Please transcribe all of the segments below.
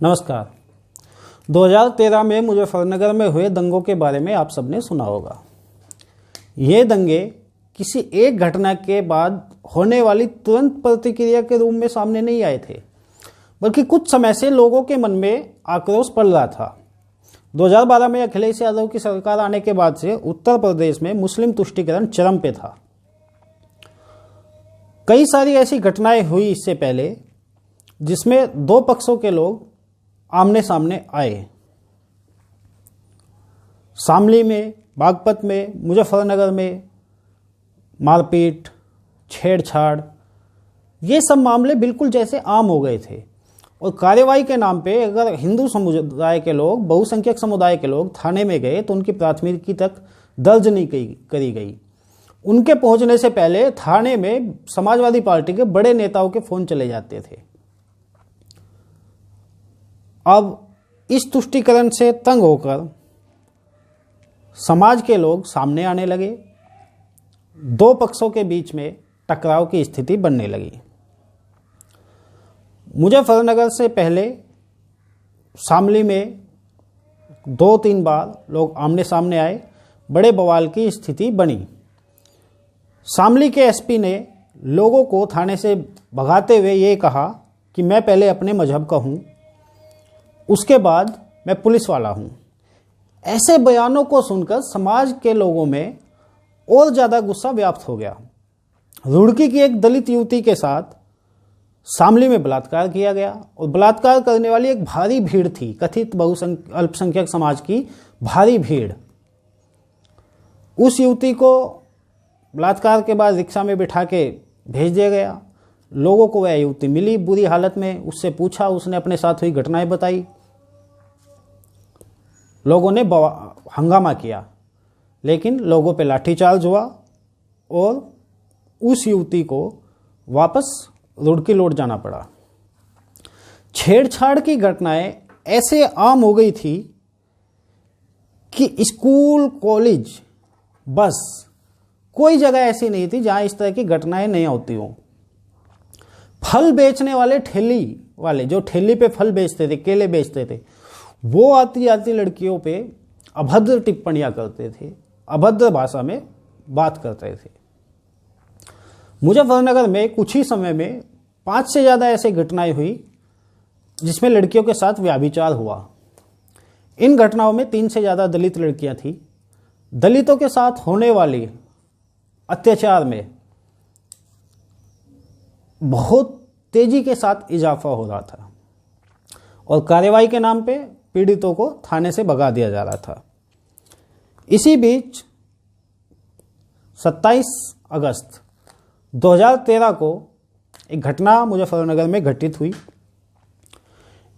नमस्कार। 2013 में मुजफ्फरनगर में हुए दंगों के बारे में आप सबने सुना होगा। ये दंगे किसी एक घटना के बाद होने वाली तुरंत प्रतिक्रिया के रूप में सामने नहीं आए थे, बल्कि कुछ समय से लोगों के मन में आक्रोश पड़ रहा था। 2012 में अखिलेश यादव की सरकार आने के बाद से उत्तर प्रदेश में मुस्लिम तुष्टीकरण चरम पे था। कई सारी ऐसी घटनाएं हुई इससे पहले जिसमें दो पक्षों के लोग आमने सामने आए। शामली में, बागपत में, मुजफ्फरनगर में मारपीट, छेड़छाड़, ये सब मामले बिल्कुल जैसे आम हो गए थे। और कार्रवाई के नाम पे अगर हिंदू समुदाय के लोग, बहुसंख्यक समुदाय के लोग थाने में गए तो उनकी प्राथमिकी तक दर्ज नहीं करी गई। उनके पहुंचने से पहले थाने में समाजवादी पार्टी के बड़े नेताओं के फोन चले जाते थे। अब इस तुष्टीकरण से तंग होकर समाज के लोग सामने आने लगे। दो पक्षों के बीच में टकराव की स्थिति बनने लगी। मुजफ्फरनगर से पहले शामली में 2-3 बार लोग आमने सामने आए, बड़े बवाल की स्थिति बनी। शामली के एसपी ने लोगों को थाने से भगाते हुए ये कहा कि मैं पहले अपने मजहब का हूँ, उसके बाद मैं पुलिस वाला हूँ। ऐसे बयानों को सुनकर समाज के लोगों में और ज़्यादा गुस्सा व्याप्त हो गया। रुड़की की एक दलित युवती के साथ शामली में बलात्कार किया गया और बलात्कार करने वाली एक भारी भीड़ थी, कथित अल्पसंख्यक समाज की भारी भीड़। उस युवती को बलात्कार के बाद रिक्शा में बिठा के भेज दिया गया। लोगों को वह युवती मिली बुरी हालत में, उससे पूछा, उसने अपने साथ हुई घटनाएं बताई। लोगों ने हंगामा किया, लेकिन लोगों पे लाठीचार्ज हुआ और उस युवती को वापस रुड़की लौट जाना पड़ा। छेड़छाड़ की घटनाएं ऐसे आम हो गई थी कि स्कूल, कॉलेज, बस कोई जगह ऐसी नहीं थी जहां इस तरह की घटनाएं नहीं होती हों। फल बेचने वाले ठेली वाले जो ठेली पे फल बेचते थे, केले बेचते थे, वो आती आती लड़कियों पे अभद्र टिप्पणियां करते थे, अभद्र भाषा में बात करते थे। मुजफ्फरनगर में कुछ ही समय में 5 से ज़्यादा ऐसी घटनाएं हुई जिसमें लड़कियों के साथ व्यभिचार हुआ। इन घटनाओं में 3 से ज़्यादा दलित लड़कियां थी। दलितों के साथ होने वाली अत्याचार में बहुत तेजी के साथ इजाफा हो रहा था और कार्रवाई के नाम पे पीड़ितों को थाने से भगा दिया जा रहा था। इसी बीच 27 अगस्त 2013 को एक घटना मुजफ्फरनगर में घटित हुई।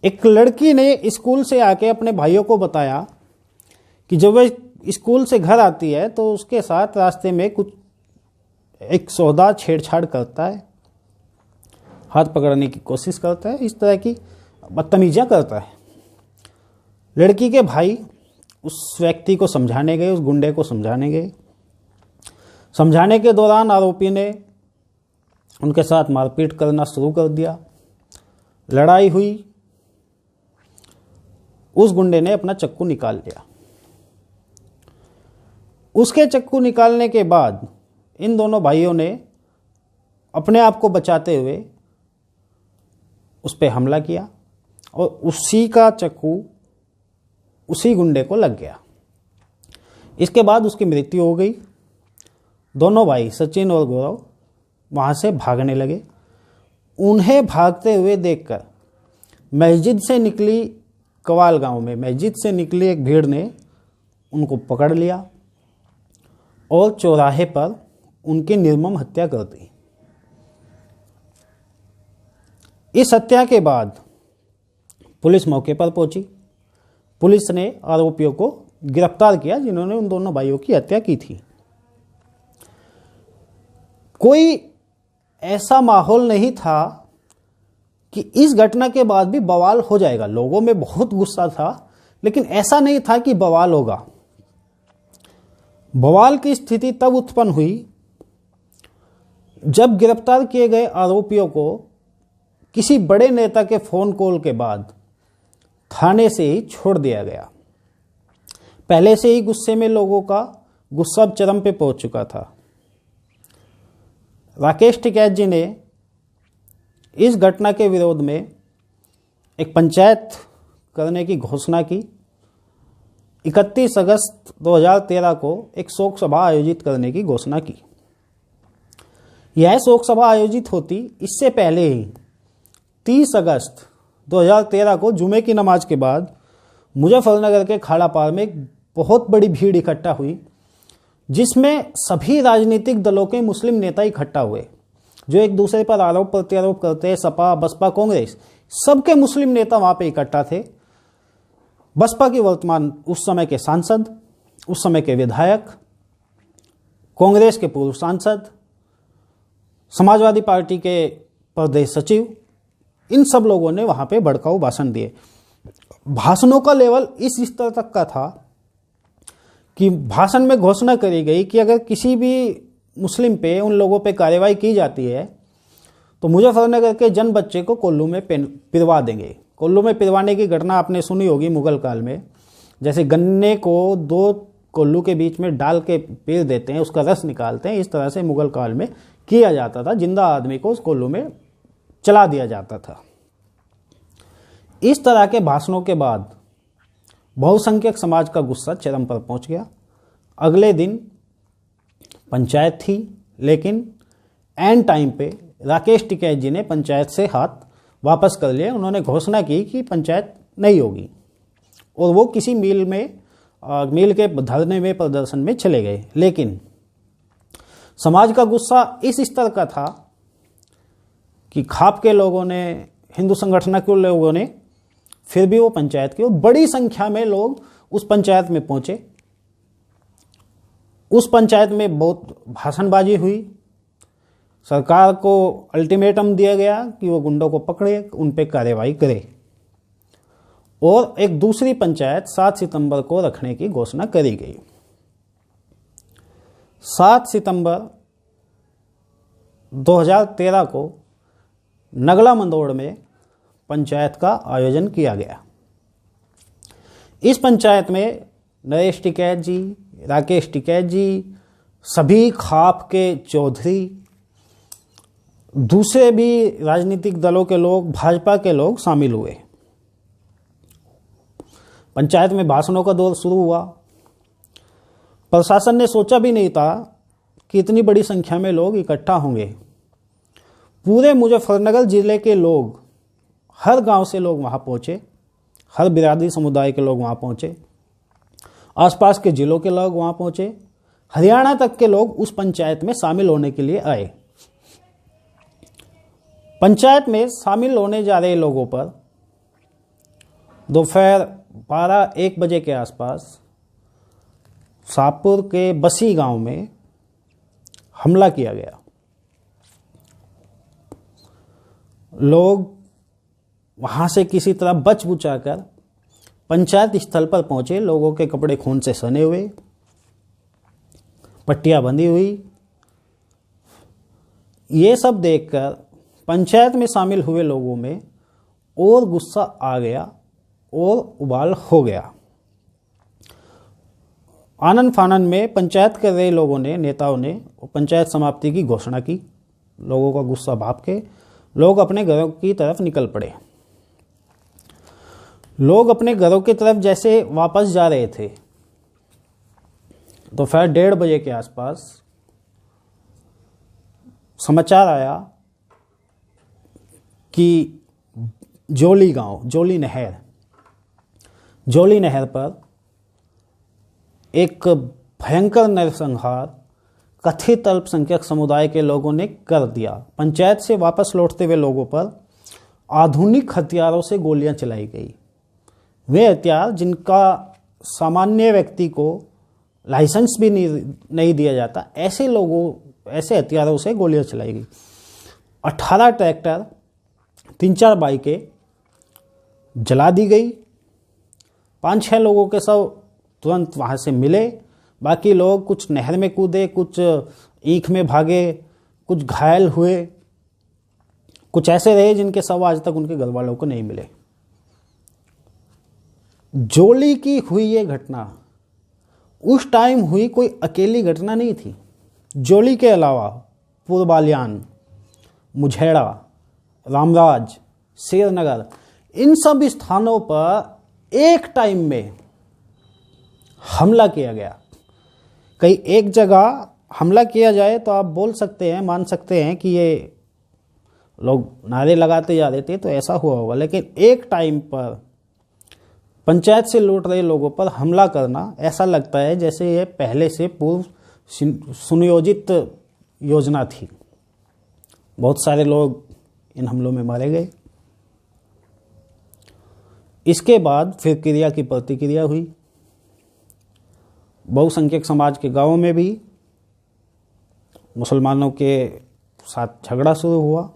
एक लड़की ने स्कूल से आके अपने भाइयों को बताया कि जब वह स्कूल से घर आती है तो उसके साथ रास्ते में कुछ एक सौदा छेड़छाड़ करता है, हाथ पकड़ने की कोशिश करता है, इस तरह की बदतमीजियां करता है। लड़की के भाई उस व्यक्ति को समझाने गए, उस गुंडे को समझाने गए। समझाने के दौरान आरोपी ने उनके साथ मारपीट करना शुरू कर दिया। लड़ाई हुई। उस गुंडे ने अपना चक्कू निकाल लिया। उसके चक्कू निकालने के बाद इन दोनों भाइयों ने अपने आप को बचाते हुए उस पर हमला किया और उसी का चक्कू उसी गुंडे को लग गया। इसके बाद उसकी मृत्यु हो गई। दोनों भाई सचिन और गौरव वहाँ से भागने लगे। उन्हें भागते हुए देखकर मस्जिद से निकली, कवाल गांव में मस्जिद से निकली एक भीड़ ने उनको पकड़ लिया और चौराहे पर उनकी निर्मम हत्या कर दी। इस हत्या के बाद पुलिस मौके पर पहुंची। पुलिस ने आरोपियों को गिरफ्तार किया जिन्होंने उन दोनों भाइयों की हत्या की थी। कोई ऐसा माहौल नहीं था कि इस घटना के बाद भी बवाल हो जाएगा। लोगों में बहुत गुस्सा था, लेकिन ऐसा नहीं था कि बवाल होगा। बवाल की स्थिति तब उत्पन्न हुई जब गिरफ्तार किए गए आरोपियों को किसी बड़े नेता के फोन कॉल के बाद थाने से ही छोड़ दिया गया। पहले से ही गुस्से में लोगों का गुस्सा चरम पे पहुंच चुका था। राकेश टिकैत जी ने इस घटना के विरोध में एक पंचायत करने की घोषणा की। 31 अगस्त 2013 को एक शोक सभा आयोजित करने की घोषणा की। यह शोक सभा आयोजित होती इससे पहले ही 30 अगस्त 2013 को जुमे की नमाज के बाद मुजफ्फरनगर के खाड़ा पार में एक बहुत बड़ी भीड़ इकट्ठा हुई, जिसमें सभी राजनीतिक दलों के मुस्लिम नेता इकट्ठा हुए जो एक दूसरे पर आरोप प्रत्यारोप करते हैं। सपा, बसपा, कांग्रेस, सबके मुस्लिम नेता वहां पे इकट्ठा थे। बसपा की वर्तमान उस समय के सांसद, उस समय के विधायक, कांग्रेस के पूर्व सांसद, समाजवादी पार्टी के प्रदेश सचिव, इन सब लोगों ने वहां पे भड़काऊ भाषण दिए। भाषणों का लेवल इस स्तर तक का था कि भाषण में घोषणा करी गई कि अगर किसी भी मुस्लिम पे, उन लोगों पे कार्रवाई की जाती है तो मुजफ्फरनगर के जन बच्चे को कोल्लू में पिरवा देंगे। कोल्लू में पिरवाने की घटना आपने सुनी होगी मुगल काल में, जैसे गन्ने को 2 कोल्लू के बीच में डाल के पेर देते हैं, उसका रस निकालते हैं। इस तरह से मुगल काल में किया जाता था, जिंदा आदमी को उस कोल्लू में चला दिया जाता था। इस तरह के भाषणों के बाद बहुसंख्यक समाज का गुस्सा चरम पर पहुंच गया। अगले दिन पंचायत थी, लेकिन एंड टाइम पे राकेश टिकैत जी ने पंचायत से हाथ वापस कर लिए। उन्होंने घोषणा की कि पंचायत नहीं होगी और वो किसी मील के धरने में, प्रदर्शन में चले गए। लेकिन समाज का गुस्सा इस स्तर का था कि खाप के लोगों ने, हिंदू संगठन के लोगों ने फिर भी वो पंचायत की, और बड़ी संख्या में लोग उस पंचायत में पहुंचे। उस पंचायत में बहुत भाषणबाजी हुई। सरकार को अल्टीमेटम दिया गया कि वो गुंडों को पकड़े, उन पे कार्रवाई करे, और एक दूसरी पंचायत 7 सितंबर को रखने की घोषणा करी गई। 7 सितंबर 2013 को नगला मंदोड़ में पंचायत का आयोजन किया गया। इस पंचायत में नरेश टिकैत जी, राकेश टिकैत जी, सभी खाप के चौधरी, दूसरे भी राजनीतिक दलों के लोग, भाजपा के लोग शामिल हुए। पंचायत में भाषणों का दौर शुरू हुआ। प्रशासन ने सोचा भी नहीं था कि इतनी बड़ी संख्या में लोग इकट्ठा होंगे। पूरे मुजफ्फरनगर जिले के लोग, हर गांव से लोग वहां पहुंचे, हर बिरादरी समुदाय के लोग वहां पहुंचे, आसपास के जिलों के लोग वहां पहुंचे, हरियाणा तक के लोग उस पंचायत में शामिल होने के लिए आए। पंचायत में शामिल होने जा रहे लोगों पर दोपहर 12-1 बजे के आसपास शाहपुर के बसी गांव में हमला किया गया। लोग वहां से किसी तरह बच बुचाकर पंचायत स्थल पर पहुंचे। लोगों के कपड़े खून से सने हुए, पट्टियां बंधी हुई। ये सब देखकर पंचायत में शामिल हुए लोगों में और गुस्सा आ गया और उबाल हो गया। आनन फानन में पंचायत कर रहे लोगों ने, नेताओं ने पंचायत समाप्ति की घोषणा की। लोगों का गुस्सा भाप के लोग अपने घरों की तरफ निकल पड़े। लोग अपने घरों की तरफ जैसे वापस जा रहे थे, दोपहर 1:30 बजे के आसपास समाचार आया कि जोली गांव, जोली नहर पर एक भयंकर नरसंहार कथित अल्पसंख्यक समुदाय के लोगों ने कर दिया। पंचायत से वापस लौटते हुए लोगों पर आधुनिक हथियारों से गोलियां चलाई गई। वे हथियार जिनका सामान्य व्यक्ति को लाइसेंस भी नहीं दिया जाता, ऐसे हथियारों से गोलियां चलाई गई। 18 ट्रैक्टर, 3-4 बाइकें जला दी गई। 5-6 लोगों के शव तुरंत वहां से मिले। बाकी लोग कुछ नहर में कूदे, कुछ ईख में भागे, कुछ घायल हुए, कुछ ऐसे रहे जिनके शव आज तक उनके घर वालों को नहीं मिले। जोली की हुई ये घटना उस टाइम हुई कोई अकेली घटना नहीं थी। जोली के अलावा पूर्वालियान, मुझेड़ा, रामराज, श्रीनगर, इन सब स्थानों पर एक टाइम में हमला किया गया। कहीं एक जगह हमला किया जाए तो आप बोल सकते हैं, मान सकते हैं कि ये लोग नारे लगाते जा रहे थे तो ऐसा हुआ होगा, लेकिन एक टाइम पर पंचायत से लौट रहे लोगों पर हमला करना ऐसा लगता है जैसे ये पहले से पूर्व सुनियोजित योजना थी। बहुत सारे लोग इन हमलों में मारे गए। इसके बाद फिर क्रिया की प्रतिक्रिया हुई। बहुसंख्यक समाज के गांवों में भी मुसलमानों के साथ झगड़ा शुरू हुआ।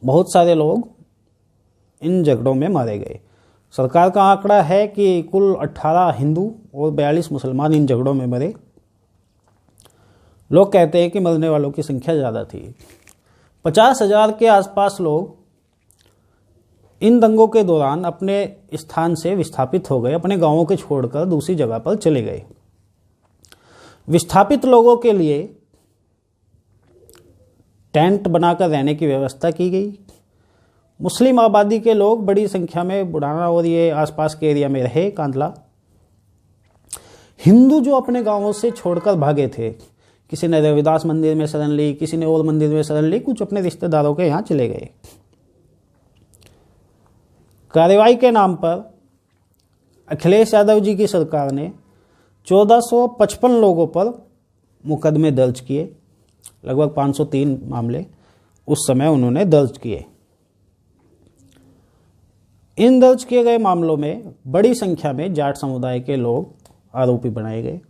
बहुत सारे लोग इन झगड़ों में मारे गए। सरकार का आंकड़ा है कि कुल 18 हिंदू और 42 मुसलमान इन झगड़ों में मरे। लोग कहते हैं कि मरने वालों की संख्या ज़्यादा थी। 50,000 के आसपास लोग इन दंगों के दौरान अपने स्थान से विस्थापित हो गए, अपने गांवों के छोड़कर दूसरी जगह पर चले गए। विस्थापित लोगों के लिए टेंट बनाकर रहने की व्यवस्था की गई। मुस्लिम आबादी के लोग बड़ी संख्या में बुढ़ाना और ये आसपास के एरिया में रहे, कांदला। हिंदू जो अपने गांवों से छोड़कर भागे थे, किसी ने रविदास मंदिर में शरण ली, किसी ने और मंदिर में शरण ली, कुछ अपने रिश्तेदारों के यहाँ चले गए। कार्रवाई के नाम पर अखिलेश यादव जी की सरकार ने 1455 लोगों पर मुकदमे दर्ज किए। लगभग 503 मामले उस समय उन्होंने दर्ज किए। इन दर्ज किए गए मामलों में बड़ी संख्या में जाट समुदाय के लोग आरोपी बनाए गए।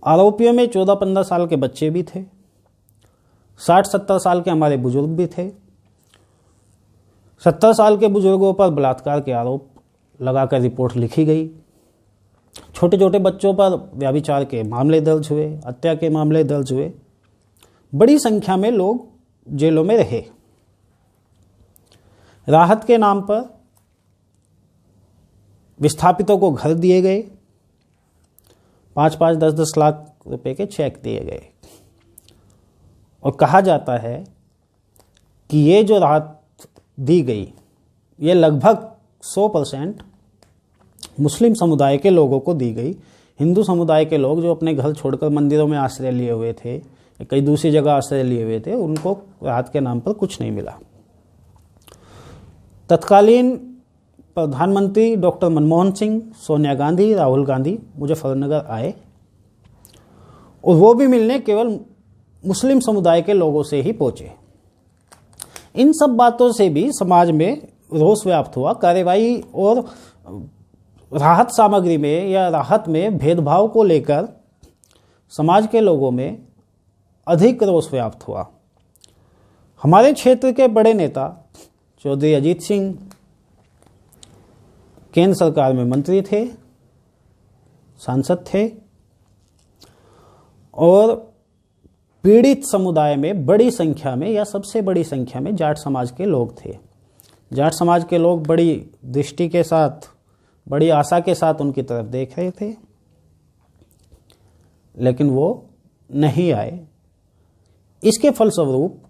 आरोपियों में 14-15 साल के बच्चे भी थे, 60-70 साल के हमारे बुजुर्ग भी थे। 70 साल के बुजुर्गों पर बलात्कार के आरोप लगाकर रिपोर्ट लिखी गई। छोटे छोटे बच्चों पर व्यभिचार के मामले दर्ज हुए, हत्या के मामले दर्ज हुए। बड़ी संख्या में लोग जेलों में रहे। राहत के नाम पर विस्थापितों को घर दिए गए। 5-5, 10-10 लाख रुपए के चेक दिए गए। और कहा जाता है कि ये जो राहत दी गई ये लगभग 100% मुस्लिम समुदाय के लोगों को दी गई। हिंदू समुदाय के लोग जो अपने घर छोड़कर मंदिरों में आश्रय लिए हुए थे, कई दूसरी जगह आश्रय लिए हुए थे, उनको राहत के नाम पर कुछ नहीं मिला। तत्कालीन प्रधानमंत्री डॉक्टर मनमोहन सिंह, सोनिया गांधी, राहुल गांधी मुजफ्फरनगर आए और वो भी मिलने केवल मुस्लिम समुदाय के लोगों से ही पहुंचे। इन सब बातों से भी समाज में रोष व्याप्त हुआ। कार्रवाई और राहत सामग्री में या राहत में भेदभाव को लेकर समाज के लोगों में अधिक रोष व्याप्त हुआ। हमारे क्षेत्र के बड़े नेता चौधरी अजीत सिंह केंद्र सरकार में मंत्री थे, सांसद थे और पीड़ित समुदाय में बड़ी संख्या में या सबसे बड़ी संख्या में जाट समाज के लोग थे। जाट समाज के लोग बड़ी दृष्टि के साथ, बड़ी आशा के साथ उनकी तरफ देख रहे थे, लेकिन वो नहीं आए। इसके फलस्वरूप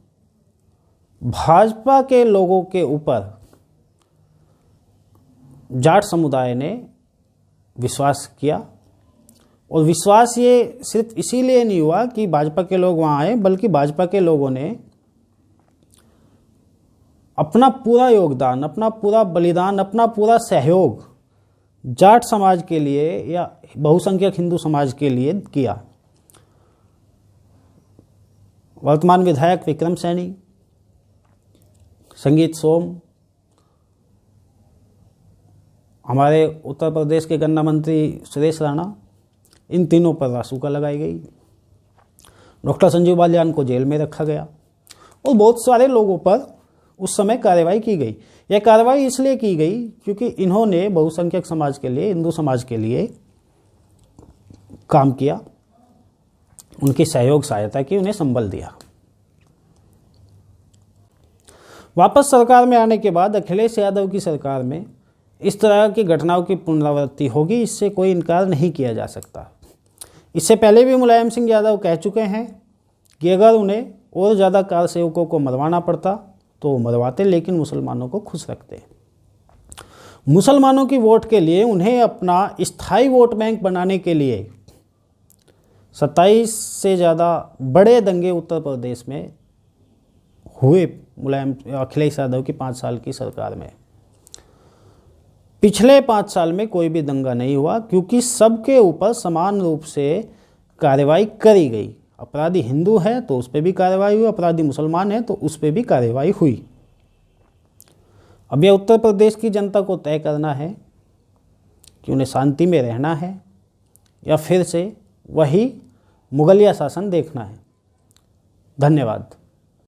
भाजपा के लोगों के ऊपर जाट समुदाय ने विश्वास किया। और विश्वास ये सिर्फ इसीलिए नहीं हुआ कि भाजपा के लोग वहां आए, बल्कि भाजपा के लोगों ने अपना पूरा योगदान, अपना पूरा बलिदान, अपना पूरा सहयोग जाट समाज के लिए या बहुसंख्यक हिंदू समाज के लिए किया। वर्तमान विधायक विक्रम सैनी, संगीत सोम, हमारे उत्तर प्रदेश के गन्ना मंत्री सुरेश राणा, इन तीनों पर रासुका लगाई गई। डॉक्टर संजीव बालियान को जेल में रखा गया और बहुत सारे लोगों पर उस समय कार्रवाई की गई। यह कार्रवाई इसलिए की गई क्योंकि इन्होंने बहुसंख्यक समाज के लिए, हिंदू समाज के लिए काम किया, उनकी सहयोग सहायता की, उन्हें संबल दिया। वापस सरकार में आने के बाद अखिलेश यादव की सरकार में इस तरह की घटनाओं की पुनरावृत्ति होगी, इससे कोई इनकार नहीं किया जा सकता। इससे पहले भी मुलायम सिंह यादव कह चुके हैं कि अगर उन्हें और ज़्यादा कार सेवकों को मरवाना पड़ता तो वो मरवाते, लेकिन मुसलमानों को खुश रखते। मुसलमानों की वोट के लिए, उन्हें अपना स्थायी वोट बैंक बनाने के लिए 27 से ज़्यादा बड़े दंगे उत्तर प्रदेश में हुए अखिलेश यादव की 5 साल की सरकार में। पिछले 5 साल में कोई भी दंगा नहीं हुआ, क्योंकि सबके ऊपर समान रूप से कार्रवाई करी गई। अपराधी हिंदू है तो उस पर भी कार्रवाई हुई, अपराधी मुसलमान है तो उस पर भी कार्रवाई हुई। अब यह उत्तर प्रदेश की जनता को तय करना है कि उन्हें शांति में रहना है या फिर से वही मुगलिया शासन देखना है। धन्यवाद।